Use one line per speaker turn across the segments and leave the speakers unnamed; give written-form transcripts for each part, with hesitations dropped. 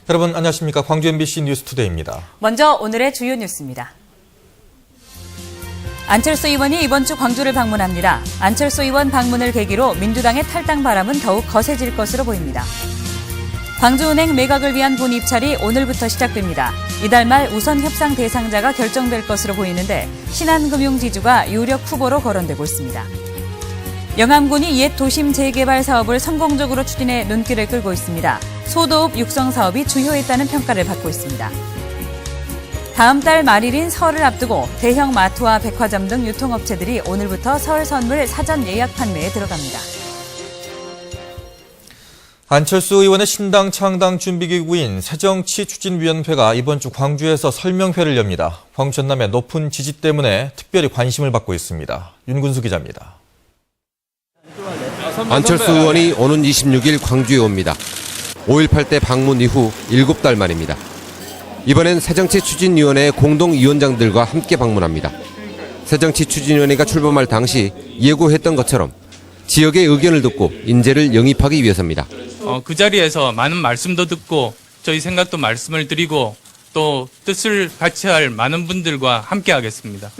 여러분 안녕하십니까? 광주 MBC 뉴스투데이입니다.
먼저 오늘의 주요 뉴스입니다. 안철수 의원이 이번 주 광주를 방문합니다. 안철수 의원 방문을 계기로 민주당의 탈당 바람은 더욱 거세질 것으로 보입니다. 광주은행 매각을 위한 본 입찰이 오늘부터 시작됩니다. 이달 말 우선 협상 대상자가 결정될 것으로 보이는데 신한금융지주가 유력 후보로 거론되고 있습니다. 영암군이 옛 도심 재개발 사업을 성공적으로 추진해 눈길을 끌고 있습니다. 소도읍 육성 사업이 주요했다는 평가를 받고 있습니다. 다음 달 말일인 설을 앞두고 대형 마트와 백화점 등 유통업체들이 오늘부터 설 선물 사전 예약 판매에 들어갑니다.
안철수 의원의 신당 창당 준비기구인 새정치추진위원회가 이번 주 광주에서 설명회를 엽니다. 광주 전남의 높은 지지 때문에 특별히 관심을 받고 있습니다. 윤군수 기자입니다.
안철수 의원이 오는 26일 광주에 옵니다. 5.18 때 방문 이후 7달 만입니다. 이번엔 새정치추진위원회 공동위원장들과 함께 방문합니다. 새정치추진위원회가 출범할 당시 예고했던 것처럼 지역의 의견을 듣고 인재를 영입하기 위해서입니다.
그 자리에서 많은 말씀도 듣고 저희 생각도 말씀을 드리고 또 뜻을 같이 할 많은 분들과 함께 하겠습니다.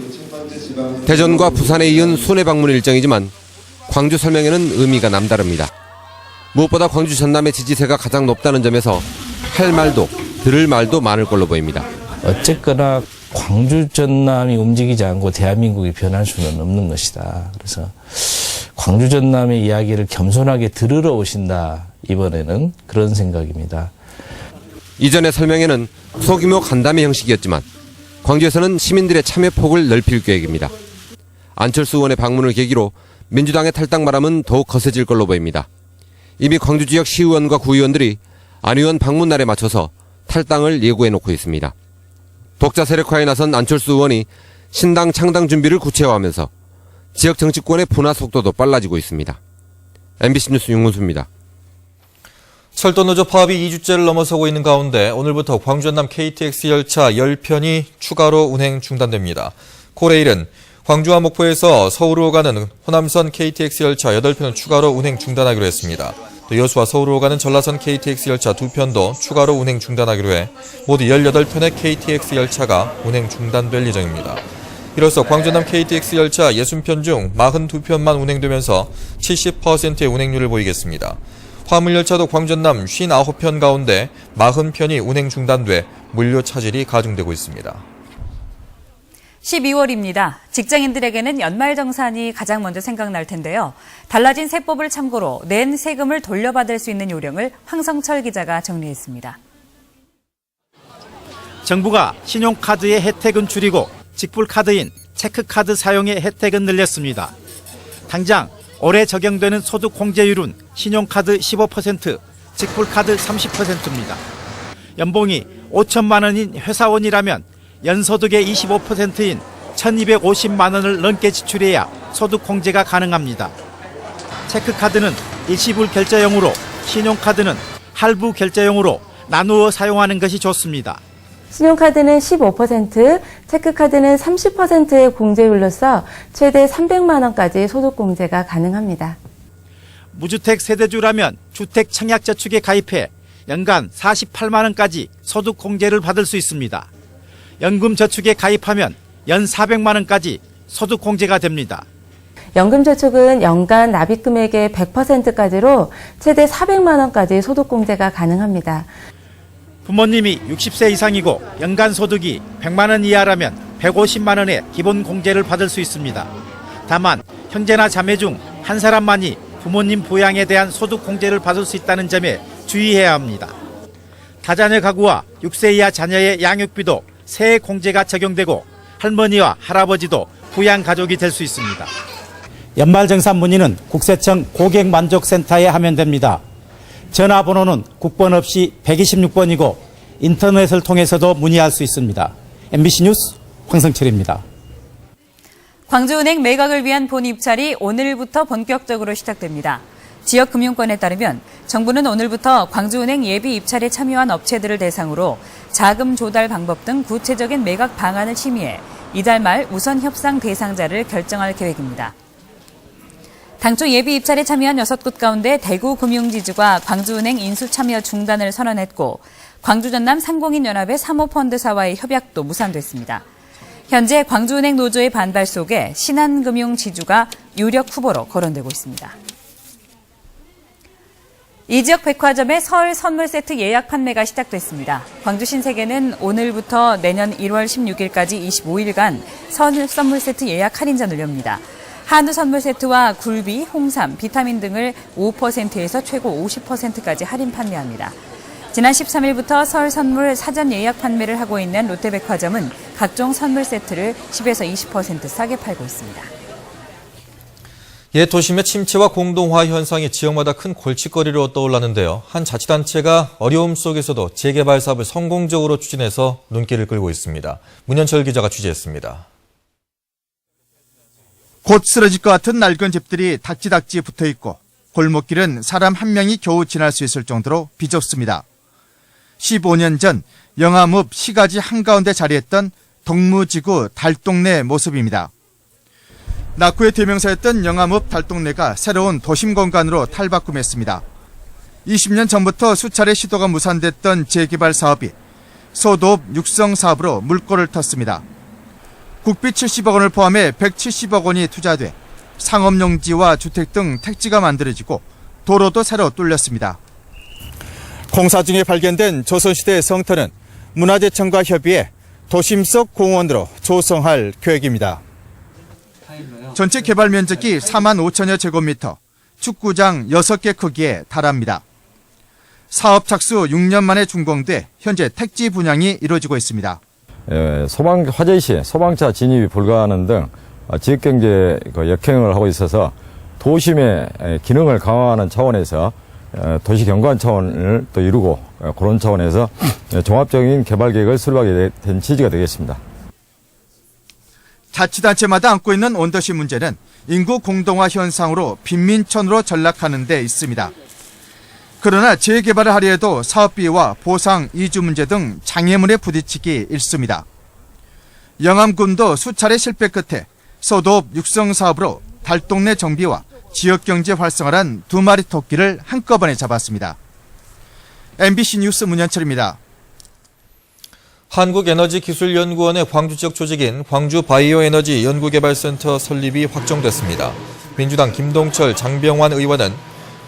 대전과 부산에 이은 순회 방문 일정이지만 광주 설명회는 의미가 남다릅니다. 무엇보다 광주 전남의 지지세가 가장 높다는 점에서 할 말도 들을 말도 많을 걸로 보입니다.
어쨌거나 광주 전남이 움직이지 않고 대한민국이 변할 수는 없는 것이다. 그래서 광주 전남의 이야기를 겸손하게 들으러 오신다. 이번에는 그런 생각입니다.
이전의 설명회는 소규모 간담회 형식이었지만 광주에서는 시민들의 참여 폭을 넓힐 계획입니다. 안철수 의원의 방문을 계기로 민주당의 탈당 바람은 더욱 거세질 걸로 보입니다. 이미 광주 지역 시의원과 구의원들이 안 의원 방문 날에 맞춰서 탈당을 예고해놓고 있습니다. 독자 세력화에 나선 안철수 의원이 신당 창당 준비를 구체화하면서 지역 정치권의 분화 속도도 빨라지고 있습니다. MBC 뉴스 윤군수입니다.
철도노조 파업이 2주째를 넘어서고 있는 가운데 오늘부터 광주 전남 KTX 열차 10편이 추가로 운행 중단됩니다. 코레일은 광주와 목포에서 서울로 가는 호남선 KTX 열차 8편을 추가로 운행 중단하기로 했습니다. 또 여수와 서울로 가는 전라선 KTX 열차 2편도 추가로 운행 중단하기로 해 모두 18편의 KTX 열차가 운행 중단될 예정입니다. 이로써 광주 전남 KTX 열차 60편 중 42편만 운행되면서 70%의 운행률을 보이겠습니다. 화물열차도 광주 전남 59편 가운데 40편이 운행 중단돼 물류 차질이 가중되고 있습니다.
12월입니다. 직장인들에게는 연말정산이 가장 먼저 생각날 텐데요. 달라진 세법을 참고로 낸 세금을 돌려받을 수 있는 요령을 황성철 기자가 정리했습니다.
정부가 신용카드의 혜택은 줄이고 직불카드인 체크카드 사용의 혜택은 늘렸습니다. 당장 올해 적용되는 소득공제율은 신용카드 15%, 직불카드 30%입니다. 연봉이 5천만 원인 회사원이라면 연소득의 25%인 1,250만 원을 넘게 지출해야 소득공제가 가능합니다. 체크카드는 일시불 결제용으로, 신용카드는 할부 결제용으로 나누어 사용하는 것이 좋습니다.
신용카드는 15%, 체크카드는 30%의 공제율로서 최대 300만 원까지 소득공제가 가능합니다.
무주택 세대주라면 주택 청약저축에 가입해 연간 48만 원까지 소득공제를 받을 수 있습니다. 연금저축에 가입하면 연 400만 원까지 소득공제가 됩니다.
연금저축은 연간 납입금액의 100%까지로 최대 400만 원까지 소득공제가 가능합니다.
부모님이 60세 이상이고 연간 소득이 100만 원 이하라면 150만 원의 기본 공제를 받을 수 있습니다. 다만 형제나 자매 중 한 사람만이 부모님 부양에 대한 소득 공제를 받을 수 있다는 점에 주의해야 합니다. 다자녀 가구와 6세 이하 자녀의 양육비도 세액 공제가 적용되고 할머니와 할아버지도 부양 가족이 될 수 있습니다. 연말정산 문의는 국세청 고객만족센터에 하면 됩니다. 전화번호는 국번 없이 126번이고 인터넷을 통해서도 문의할 수 있습니다. MBC 뉴스 황성철입니다.
광주은행 매각을 위한 본 입찰이 오늘부터 본격적으로 시작됩니다. 지역금융권에 따르면 정부는 오늘부터 광주은행 예비 입찰에 참여한 업체들을 대상으로 자금 조달 방법 등 구체적인 매각 방안을 심의해 이달 말 우선 협상 대상자를 결정할 계획입니다. 당초 예비 입찰에 참여한 6곳 가운데 대구금융지주가 광주은행 인수 참여 중단을 선언했고 광주 전남 상공인연합의 사모펀드사와의 협약도 무산됐습니다. 현재 광주은행 노조의 반발 속에 신한금융지주가 유력 후보로 거론되고 있습니다. 이 지역 백화점의 설 선물 세트 예약 판매가 시작됐습니다. 광주 신세계는 오늘부터 내년 1월 16일까지 25일간 설 선물 세트 예약 할인전을 엽니다. 한우 선물 세트와 굴비, 홍삼, 비타민 등을 5%에서 최고 50%까지 할인 판매합니다. 지난 13일부터 설 선물 사전 예약 판매를 하고 있는 롯데백화점은 각종 선물 세트를 10에서 20% 싸게 팔고 있습니다.
옛 도심의 침체와 공동화 현상이 지역마다 큰 골칫거리로 떠올랐는데요. 한 자치단체가 어려움 속에서도 재개발 사업을 성공적으로 추진해서 눈길을 끌고 있습니다. 문현철 기자가 취재했습니다.
곧 쓰러질 것 같은 낡은 집들이 닥지닥지 붙어있고 골목길은 사람 한 명이 겨우 지날 수 있을 정도로 비좁습니다. 15년 전 영암읍 시가지 한가운데 자리했던 동무지구 달동네 모습입니다. 낙후의 대명사였던 영암읍 달동네가 새로운 도심 공간으로 탈바꿈했습니다. 20년 전부터 수차례 시도가 무산됐던 재개발 사업이 소도읍 육성 사업으로 물꼬를 텄습니다. 국비 70억 원을 포함해 170억 원이 투자돼 상업용지와 주택 등 택지가 만들어지고 도로도 새로 뚫렸습니다. 공사 중에 발견된 조선시대 성터는 문화재청과 협의해 도심 속 공원으로 조성할 계획입니다. 전체 개발 면적이 4만 5천여 제곱미터, 축구장 6개 크기에 달합니다. 사업 착수 6년 만에 준공돼 현재 택지 분양이 이루어지고 있습니다.
화재 시 소방차 진입이 불가하는 등 지역경제 역행을 하고 있어서 도심의 기능을 강화하는 차원에서 도시경관 차원을 또 이루고 그런 차원에서 종합적인 개발 계획을 수립하게 된 취지가 되겠습니다.
자치단체마다 안고 있는 원도시 문제는 인구 공동화 현상으로 빈민촌으로 전락하는 데 있습니다. 그러나 재개발을 하려 해도 사업비와 보상, 이주 문제 등 장애물에 부딪히기 일쑤입니다. 영암군도 수차례 실패 끝에 소도읍 육성 사업으로 달동네 정비와 지역경제 활성화란 두 마리 토끼를 한꺼번에 잡았습니다. MBC 뉴스 문현철입니다.
한국에너지기술연구원의 광주 지역 조직인 광주바이오에너지 연구개발센터 설립이 확정됐습니다. 민주당 김동철, 장병환 의원은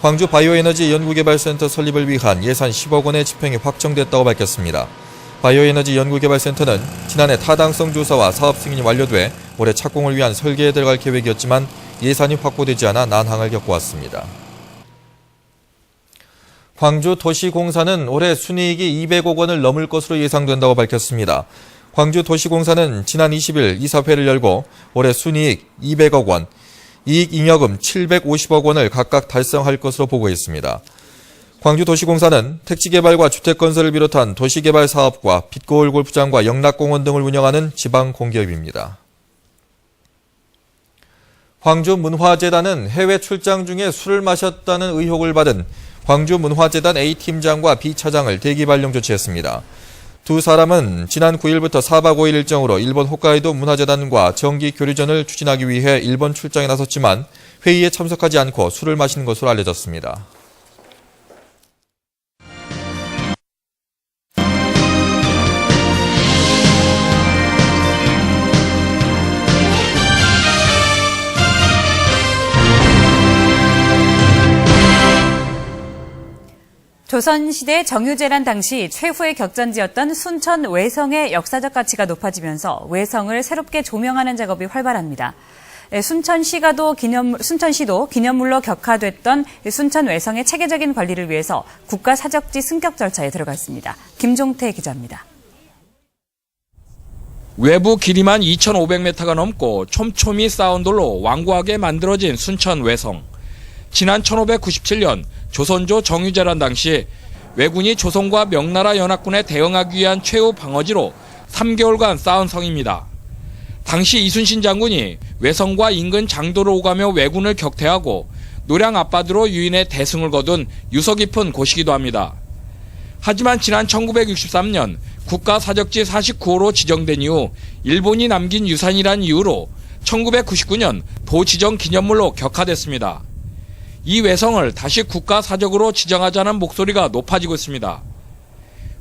광주바이오에너지 연구개발센터 설립을 위한 예산 10억 원의 집행이 확정됐다고 밝혔습니다. 바이오에너지 연구개발센터는 지난해 타당성 조사와 사업 승인이 완료돼 올해 착공을 위한 설계에 들어갈 계획이었지만 예산이 확보되지 않아 난항을 겪어왔습니다. 광주도시공사는 올해 순이익이 200억 원을 넘을 것으로 예상된다고 밝혔습니다. 광주도시공사는 지난 20일 이사회를 열고 올해 순이익 200억 원, 이익잉여금 750억 원을 각각 달성할 것으로 보고했습니다. 광주도시공사는 택지개발과 주택건설을 비롯한 도시개발 사업과 빛고울 골프장과 영락공원 등을 운영하는 지방공기업입니다. 광주문화재단은 해외 출장 중에 술을 마셨다는 의혹을 받은 광주문화재단 A팀장과 B차장을 대기 발령 조치했습니다. 두 사람은 지난 9일부터 4박 5일 일정으로 일본 홋카이도 문화재단과 정기 교류전을 추진하기 위해 일본 출장에 나섰지만 회의에 참석하지 않고 술을 마신 것으로 알려졌습니다.
조선시대 정유재란 당시 최후의 격전지였던 순천 외성의 역사적 가치가 높아지면서 외성을 새롭게 조명하는 작업이 활발합니다. 순천시도 기념물로 격화됐던 순천 외성의 체계적인 관리를 위해서 국가사적지 승격 절차에 들어가 있습니다. 김종태 기자입니다.
외부 길이만 2,500m가 넘고 촘촘히 쌓은 돌로 완고하게 만들어진 순천 외성. 지난 1597년 조선조 정유재란 당시 왜군이 조선과 명나라 연합군에 대응하기 위한 최후 방어지로 3개월간 쌓은 성입니다. 당시 이순신 장군이 외성과 인근 장도를 오가며 왜군을 격퇴하고 노량 앞바다로 유인해 대승을 거둔 유서 깊은 곳이기도 합니다. 하지만 지난 1963년 국가사적지 49호로 지정된 이후 일본이 남긴 유산이란 이유로 1999년 도지정 기념물로 격화됐습니다. 이 외성을 다시 국가사적으로 지정하자는 목소리가 높아지고 있습니다.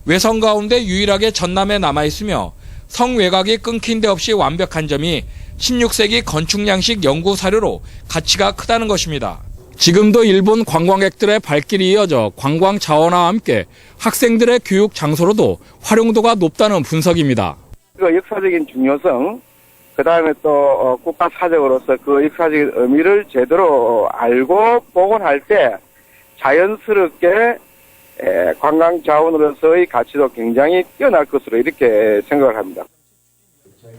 외성 가운데 유일하게 전남에 남아있으며 성외곽이 끊긴 데 없이 완벽한 점이 16세기 건축 양식 연구 사료로 가치가 크다는 것입니다. 지금도 일본 관광객들의 발길이 이어져 관광 자원화와 함께 학생들의 교육 장소로도 활용도가 높다는 분석입니다.
그 역사적인 중요성, 그 다음에 또 국가 사적으로서 그 역사적인 의미를 제대로 알고 복원할 때 자연스럽게 관광 자원으로서의 가치도 굉장히 뛰어날 것으로 이렇게 생각을 합니다.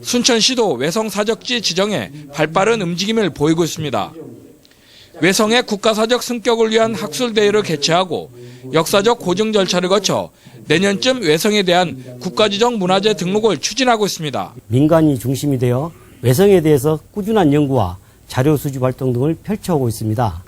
순천시도 외성 사적지 지정에 발빠른 움직임을 보이고 있습니다. 외성의 국가사적 승격을 위한 학술대회를 개최하고 역사적 고증 절차를 거쳐 내년쯤 외성에 대한 국가지정 문화재 등록을 추진하고 있습니다.
민간이 중심이 되어 외성에 대해서 꾸준한 연구와 자료 수집 활동 등을 펼쳐오고 있습니다.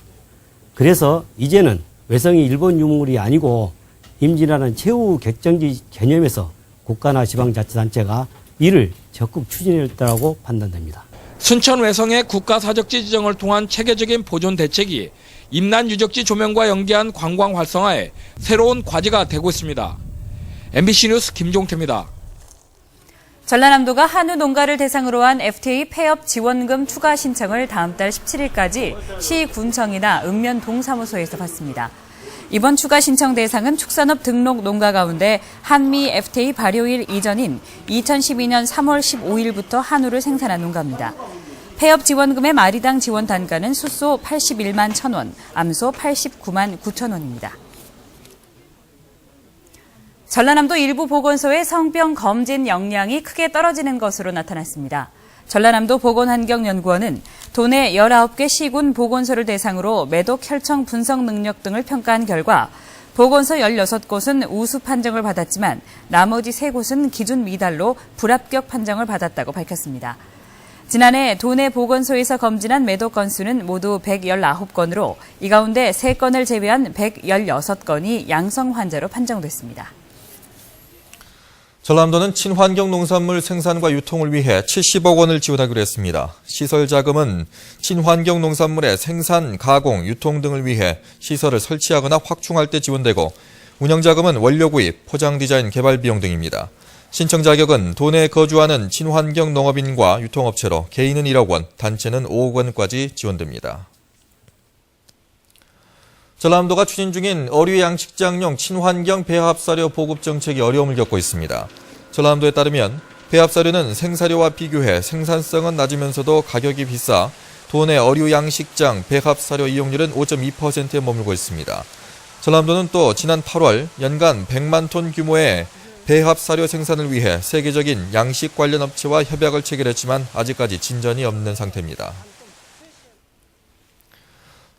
그래서 이제는 외성이 일본 유물이 아니고 임진왜란 최후 객정지 개념에서 국가나 지방자치단체가 이를 적극 추진했다고 판단됩니다.
순천 외성의 국가사적지 지정을 통한 체계적인 보존 대책이 임난 유적지 조명과 연계한 관광 활성화에 새로운 과제가 되고 있습니다. MBC 뉴스 김종태입니다.
전라남도가 한우 농가를 대상으로 한 FTA 폐업 지원금 추가 신청을 다음 달 17일까지 시군청이나 읍면동사무소에서 받습니다. 이번 추가 신청 대상은 축산업 등록 농가 가운데 한미 FTA 발효일 이전인 2012년 3월 15일부터 한우를 생산한 농가입니다. 폐업 지원금의 마리당 지원 단가는 숫소 81만 1,000원, 암소 89만 9천 원입니다. 전라남도 일부 보건소의 성병 검진 역량이 크게 떨어지는 것으로 나타났습니다. 전라남도 보건환경연구원은 도내 19개 시군 보건소를 대상으로 매독 혈청 분석 능력 등을 평가한 결과 보건소 16곳은 우수 판정을 받았지만 나머지 3곳은 기준 미달로 불합격 판정을 받았다고 밝혔습니다. 지난해 도내 보건소에서 검진한 매독 건수는 모두 119건으로 이 가운데 3건을 제외한 116건이 양성 환자로 판정됐습니다.
전라남도는 친환경 농산물 생산과 유통을 위해 70억 원을 지원하기로 했습니다. 시설 자금은 친환경 농산물의 생산, 가공, 유통 등을 위해 시설을 설치하거나 확충할 때 지원되고 운영 자금은 원료 구입, 포장 디자인 개발 비용 등입니다. 신청 자격은 도내에 거주하는 친환경 농업인과 유통업체로 개인은 1억 원, 단체는 5억 원까지 지원됩니다. 전라남도가 추진 중인 어류 양식장용 친환경 배합사료 보급 정책이 어려움을 겪고 있습니다. 전라남도에 따르면 배합사료는 생사료와 비교해 생산성은 낮으면서도 가격이 비싸 도내 어류 양식장 배합사료 이용률은 5.2%에 머물고 있습니다. 전라남도는 또 지난 8월 연간 100만 톤 규모의 배합사료 생산을 위해 세계적인 양식 관련 업체와 협약을 체결했지만 아직까지 진전이 없는 상태입니다.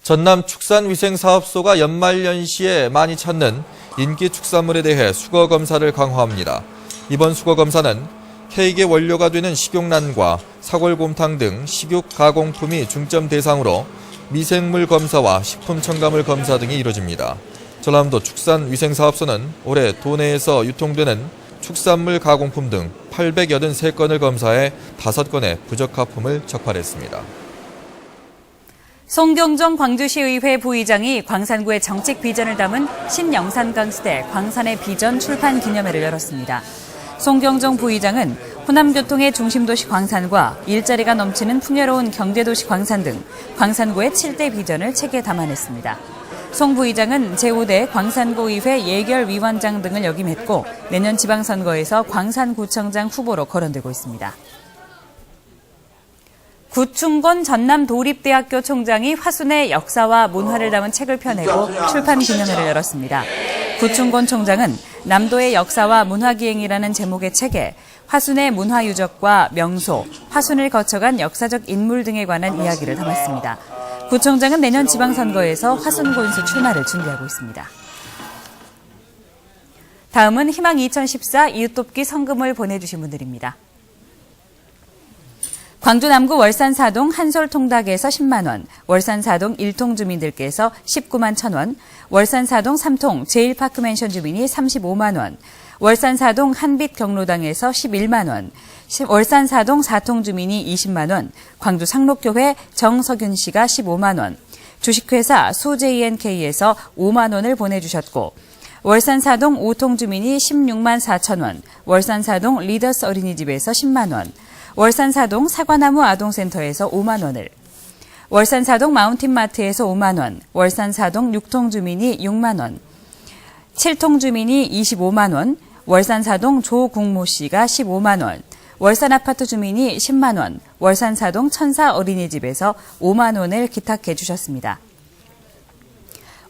전남 축산위생사업소가 연말연시에 많이 찾는 인기 축산물에 대해 수거 검사를 강화합니다. 이번 수거 검사는 케이크의 원료가 되는 식용란과 사골곰탕 등 식육 가공품이 중점 대상으로 미생물 검사와 식품 첨가물 검사 등이 이루어집니다. 전남도 축산위생사업소는 올해 도내에서 유통되는 축산물 가공품 등 883건을 검사해 5건의 부적합품을 적발했습니다.
송경정 광주시의회 부의장이 광산구의 정책 비전을 담은 신영산강시대 광산의 비전 출판 기념회를 열었습니다. 송경정 부의장은 호남교통의 중심도시 광산과 일자리가 넘치는 풍요로운 경제도시 광산 등 광산구의 7대 비전을 책에 담아냈습니다. 송 부의장은 제5대 광산구의회 예결위원장 등을 역임했고 내년 지방선거에서 광산구청장 후보로 거론되고 있습니다. 구충곤 전남도립대학교 총장이 화순의 역사와 문화를 담은 책을 펴내고 출판 기념회를 열었습니다. 구충곤 총장은 남도의 역사와 문화기행이라는 제목의 책에 화순의 문화유적과 명소, 화순을 거쳐간 역사적 인물 등에 관한 이야기를 담았습니다. 구 총장은 내년 지방선거에서 화순군수 출마를 준비하고 있습니다. 다음은 희망 2014 이웃돕기 성금을 보내주신 분들입니다. 광주 남구 월산 4동 한솔 통닭에서 10만 원, 월산 4동 1통 주민들께서 19만 1,000원, 월산 4동 3통 제일파크 맨션 주민이 35만 원, 월산 4동 한빛 경로당에서 11만 원, 월산 4동 4통 주민이 20만 원, 광주 상록교회 정석윤 씨가 15만 원, 주식회사 수JNK에서 5만 원을 보내주셨고 월산 사동 5통 주민이 16만 4천 원, 월산 사동 리더스 어린이집에서 10만 원, 월산 사동 사과나무 아동센터에서 5만 원을, 월산 사동 마운틴마트에서 5만 원, 월산 사동 6통 주민이 6만 원, 7통 주민이 25만 원, 월산 사동 조국모 씨가 15만 원, 월산 아파트 주민이 10만 원, 월산 사동 천사 어린이집에서 5만 원을 기탁해 주셨습니다.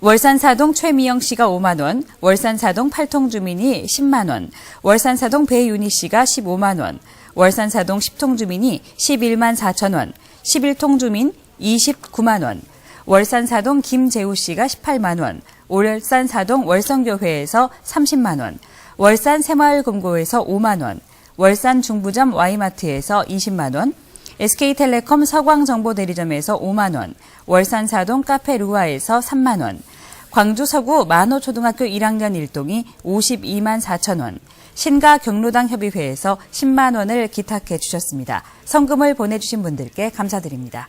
월산 사동 최미영 씨가 5만 원, 월산 사동 8통 주민이 10만 원, 월산 사동 배윤희 씨가 15만 원, 월산 사동 10통 주민이 11만 4천 원, 11통 주민 29만 원, 월산 사동 김재우 씨가 18만 원, 월산 사동 월성교회에서 30만 원, 월산 새마을금고에서 5만 원, 월산 중부점 Y마트에서 20만 원, SK텔레콤 서광정보대리점에서 5만 원, 월산 사동 카페 루아에서 3만 원, 광주 서구 만호초등학교 1학년 1동이 52만 4천 원, 신가 경로당 협의회에서 10만 원을 기탁해 주셨습니다. 성금을 보내주신 분들께 감사드립니다.